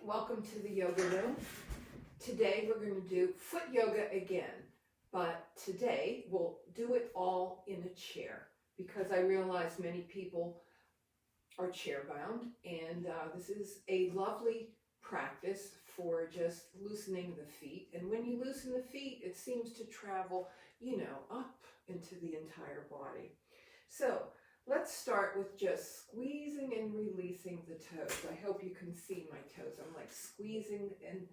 welcome to the yoga room. Today we're going to do foot yoga again, but today we'll do it all in a chair because I realize many people are chair bound, and this is a lovely practice for just loosening the feet. And when you loosen the feet, it seems to travel, up into the entire body. So let's start with just squeezing and releasing the toes. I hope you can see my toes. I'm like squeezing and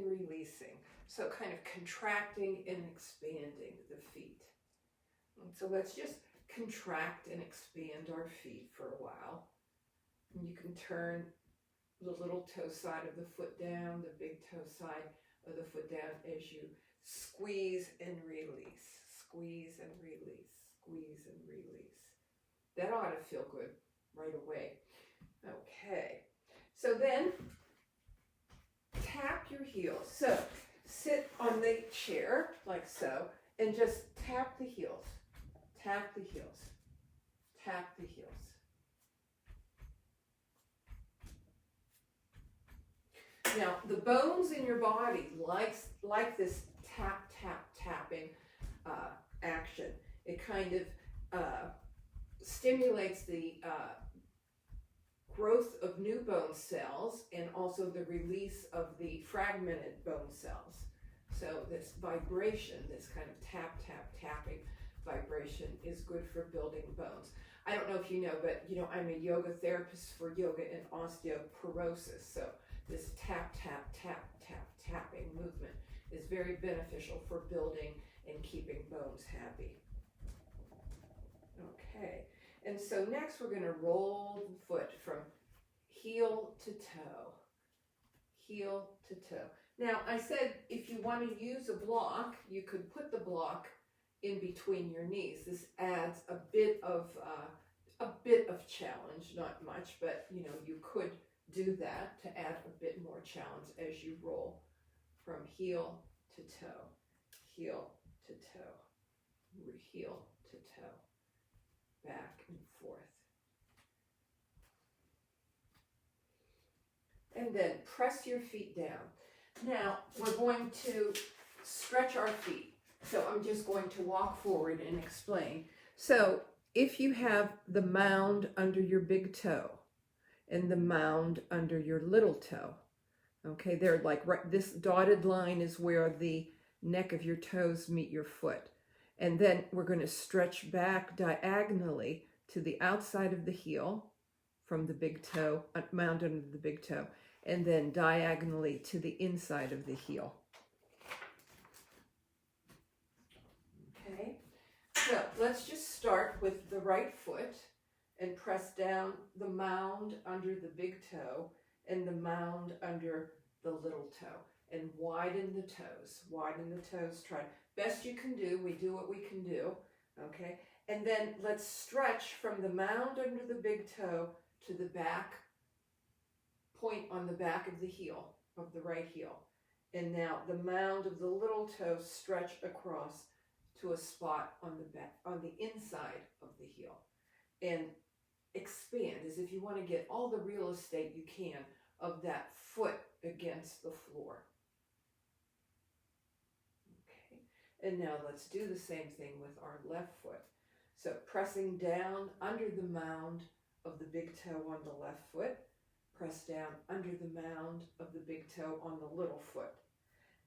releasing. So kind of contracting and expanding the feet. And so let's just contract and expand our feet for a while. And you can turn the little toe side of the foot down, the big toe side of the foot down as you squeeze and release. Squeeze and release. Squeeze and release. That ought to feel good right away. Okay. So then tap your heels. So sit on the chair like so and just tap the heels. Tap the heels. Tap the heels. Now, the bones in your body like this tap, tap, tapping action. It kind of stimulates the growth of new bone cells and also the release of the fragmented bone cells. So this vibration, this kind of tap, tap, tapping vibration is good for building bones. I don't know if you know, but I'm a yoga therapist for yoga and osteoporosis. So this tap, tap, tap, tap, tapping movement is very beneficial for building and keeping bones happy. Okay, and so next we're going to roll the foot from heel to toe. Heel to toe. Now I said if you want to use a block, you could put the block in between your knees. This adds a bit of challenge, not much, but you could do that to add a bit more challenge as you roll from heel to toe, heel to toe, heel to toe, back and forth. And then press your feet down. Now we're going to stretch our feet. So I'm just going to walk forward and explain. So if you have the mound under your big toe and the mound under your little toe, okay, they're like right, this dotted line is where the neck of your toes meet your foot. And then we're going to stretch back diagonally to the outside of the heel from the big toe, mound under the big toe, and then diagonally to the inside of the heel. Okay, so let's just start with the right foot and press down the mound under the big toe and the mound under the little toe, and widen the toes. Widen the toes. Try best you can do. We do what we can do. Okay, and then let's stretch from the mound under the big toe to the back point on the back of the heel, of the right heel. And now the mound of the little toe stretch across to a spot on the back, on the inside of the heel, and expand as if you want to get all the real estate you can of that foot against the floor. Okay, and now let's do the same thing with our left foot. So pressing down under the mound of the big toe on the left foot, press down under the mound of the big toe on the little foot,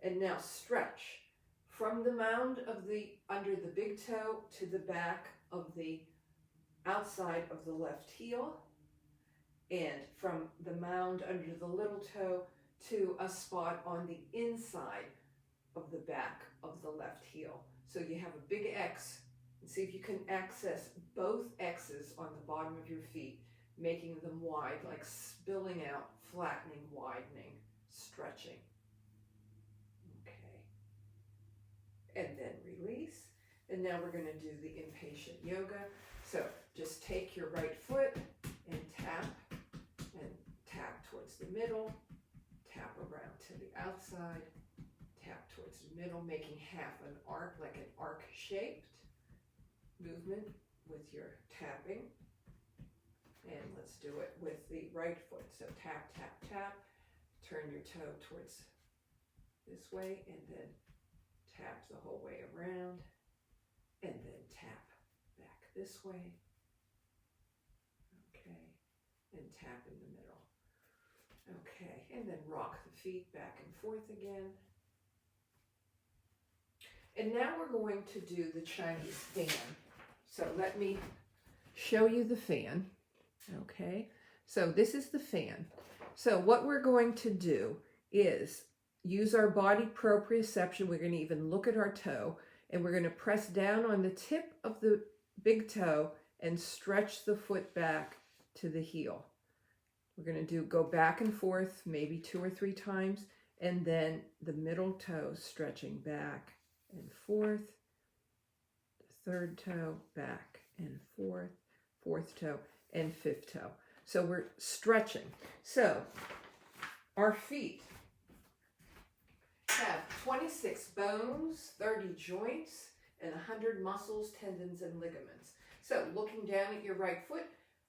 and now stretch from the mound of the under the big toe to the back of the outside of the left heel, and from the mound under the little toe to a spot on the inside of the back of the left heel. So you have a big X, and see if you can access both X's on the bottom of your feet, making them wide, like spilling out, flattening, widening, stretching. And then release. And now we're going to do the impatient yoga. So just take your right foot and tap towards the middle, tap around to the outside, tap towards the middle, making half an arc, like an arc-shaped movement with your tapping. And let's do it with the right foot. So tap, tap, tap, turn your toe towards this way, and then tap the whole way around, and then tap back this way, okay, and tap in the middle. Okay, and then rock the feet back and forth again. And now we're going to do the Chinese fan. So let me show you the fan. Okay, so this is the fan. So what we're going to do is use our body proprioception. We're going to even look at our toe, and we're going to press down on the tip of the big toe and stretch the foot back to the heel. We're going to go back and forth maybe 2 or 3 times, and then the middle toe stretching back and forth, the third toe back and forth, fourth toe and fifth toe. So we're stretching. So our feet have 26 bones, 30 joints, and 100 muscles, tendons, and ligaments. So looking down at your right foot,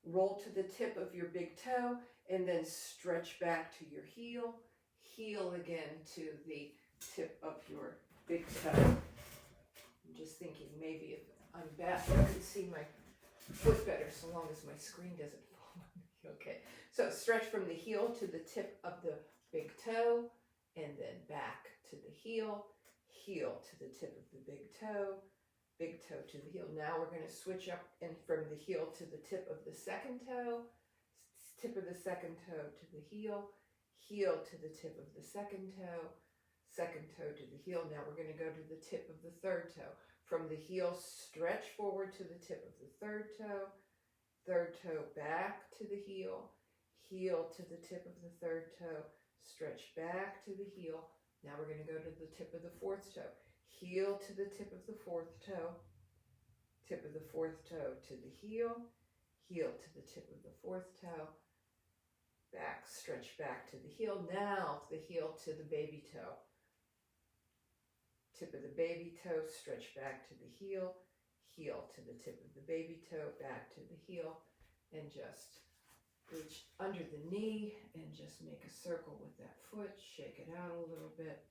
roll to the tip of your big toe, and then stretch back to your heel. Heel again to the tip of your big toe. I'm just thinking maybe if I'm back, you can see my foot better so long as my screen doesn't fall on me. Okay, so stretch from the heel to the tip of the big toe, and then back to the heel, heel to the tip of the big toe to the heel. Now we're going to switch up and from the heel to the tip of the second toe, tip of the second toe to the heel, heel to the tip of the second toe to the heel. Now we're going to go to the tip of the third toe. From the heel, stretch forward to the tip of the third toe back to the heel, heel to the tip of the third toe, stretch back to the heel. Now we're going to go to the tip of the fourth toe, heel to the tip of the fourth toe, tip of the fourth toe to the heel, heel to the tip of the fourth toe, back, stretch back to the heel. Now the heel to the baby toe, tip of the baby toe, stretch back to the heel, heel to the tip of the baby toe, back to the heel, and just reach under the knee and just make a circle with that foot, shake it out a little bit.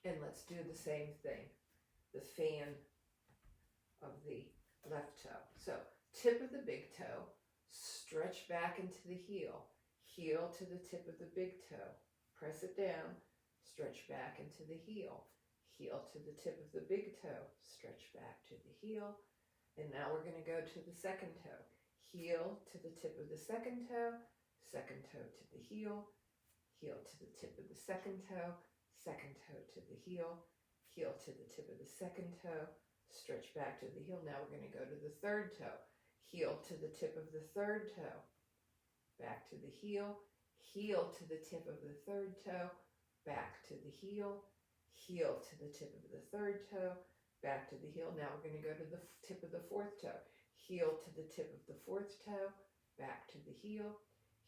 And let's do the same thing, the fan of the left toe. So tip of the big toe, stretch back into the heel, heel to the tip of the big toe, press it down, stretch back into the heel, heel to the tip of the big toe, stretch back to the heel. And now we're going to go to the second toe, heel to the tip of the second toe to the heel, heel to the tip of the second toe to the heel, heel to the tip of the second toe, stretch back to the heel. Now we're going to go to the third toe, heel to the tip of the third toe, back to the heel, heel to the tip of the third toe, back to the heel, heel to the tip of the third toe, back to the heel. Now we're going to go to the tip of the fourth toe, heel to the tip of the fourth toe, back to the heel,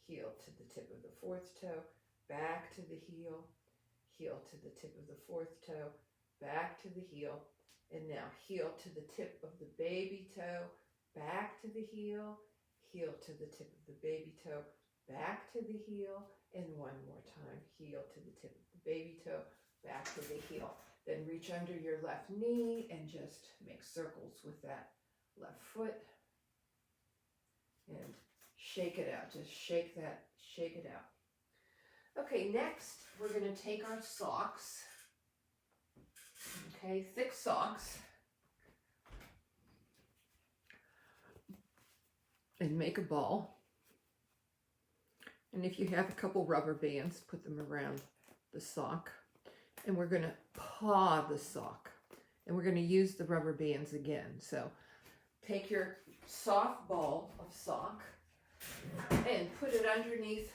heel to the tip of the fourth toe, back to the heel, heel to the tip of the fourth toe, back to the heel, and now heel to the tip of the baby toe, back to the heel, heel to the tip of the baby toe, back to the heel, and one more time, heel to the tip of the baby toe, back to the heel. Then reach under your left knee and just make circles with that left foot and shake it out. Just shake it out. Okay, next we're going to take our socks, okay, thick socks, and make a ball. And if you have a couple rubber bands, put them around the sock. And we're going to paw the sock. And we're going to use the rubber bands again. So take your soft ball of sock and put it underneath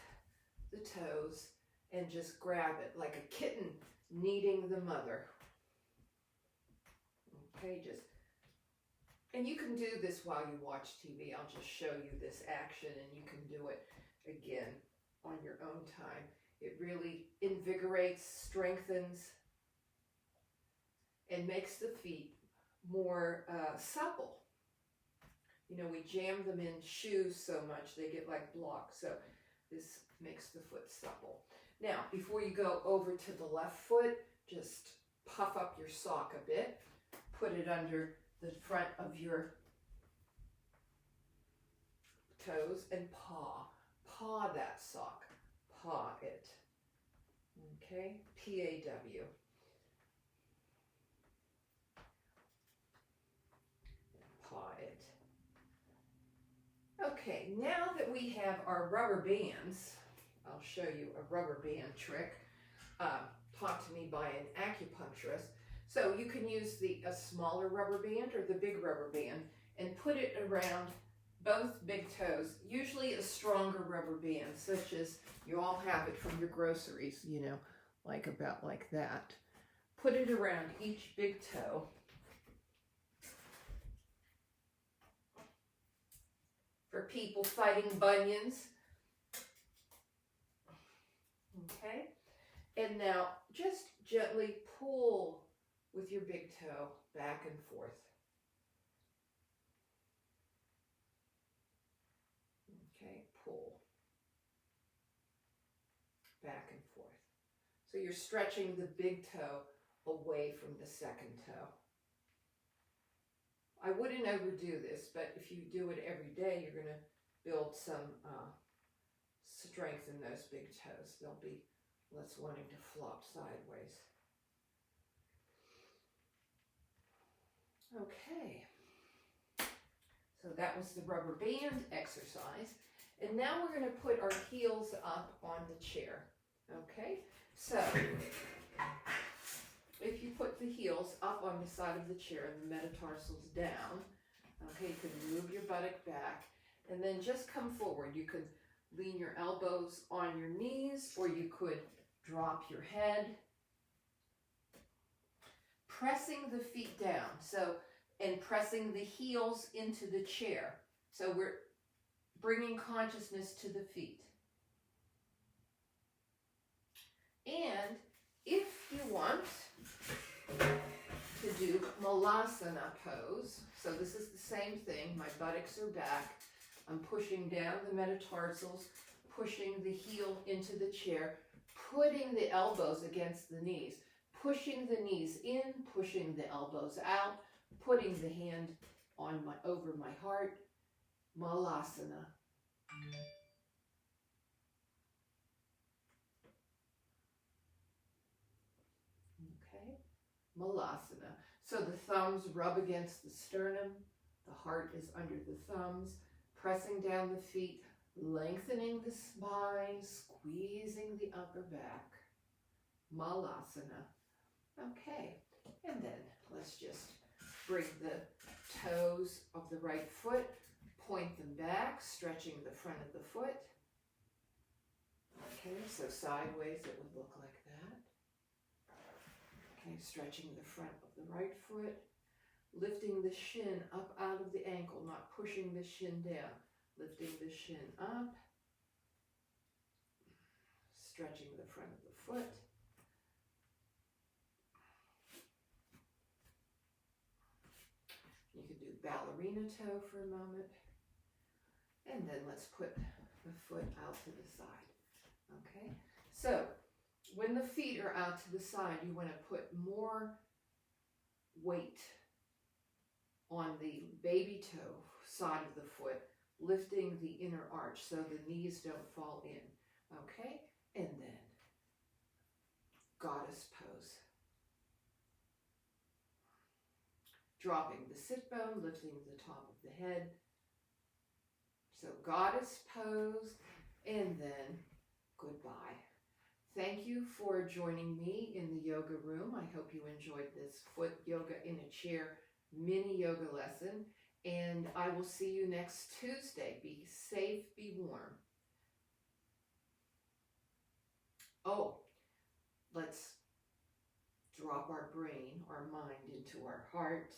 the toes and just grab it like a kitten kneading the mother. Okay, and you can do this while you watch TV. I'll just show you this action and you can do it again on your own time. It really invigorates, strengthens, and makes the feet more supple. You know, we jam them in shoes so much they get like blocked. So this makes the foot supple. Now, before you go over to the left foot, just puff up your sock a bit. Put it under the front of your toes and paw. Paw that sock. Paw it. Okay? P-A-W. Paw it. Okay, now that we have our rubber bands, I'll show you a rubber band trick taught to me by an acupuncturist. So you can use a smaller rubber band or the big rubber band and put it around both big toes, usually a stronger rubber band, such as you all have it from your groceries, you know, like about like that. Put it around each big toe. For people fighting bunions. Okay, and now just gently pull with your big toe back and forth. Okay, pull back and forth. So you're stretching the big toe away from the second toe. I wouldn't overdo this, but if you do it every day, you're going to build some strength in those big toes. They'll be less wanting to flop sideways. Okay, so that was the rubber band exercise. And now we're going to put our heels up on the chair. Okay, so if you put the heels up on the side of the chair and the metatarsals down, okay, you can move your buttock back and then just come forward. You could lean your elbows on your knees, or you could drop your head. Pressing the feet down, and pressing the heels into the chair. So we're bringing consciousness to the feet. And if you want to do Malasana pose, so this is the same thing. My buttocks are back. I'm pushing down the metatarsals, pushing the heel into the chair, putting the elbows against the knees, pushing the knees in, pushing the elbows out, putting the hand on over my heart. Malasana. Okay, Malasana. So the thumbs rub against the sternum, the heart is under the thumbs, pressing down the feet, lengthening the spine, squeezing the upper back. Malasana. Okay, and then let's just bring the toes of the right foot, point them back, stretching the front of the foot. Okay, so sideways it would look like that. Okay, stretching the front of the right foot, lifting the shin up out of the ankle, not pushing the shin down, lifting the shin up, stretching the front of the foot. You could do ballerina toe for a moment. And then let's put the foot out to the side. Okay, so when the feet are out to the side, you want to put more weight on the baby toe side of the foot, lifting the inner arch so the knees don't fall in. Okay, and then goddess pose. Dropping the sit bone, lifting the top of the head. So goddess pose, and then goodbye. Thank you for joining me in the yoga room. I hope you enjoyed this foot yoga in a chair mini yoga lesson, and I will see you next Tuesday. Be safe, be warm. Oh, let's drop our brain, our mind into our heart.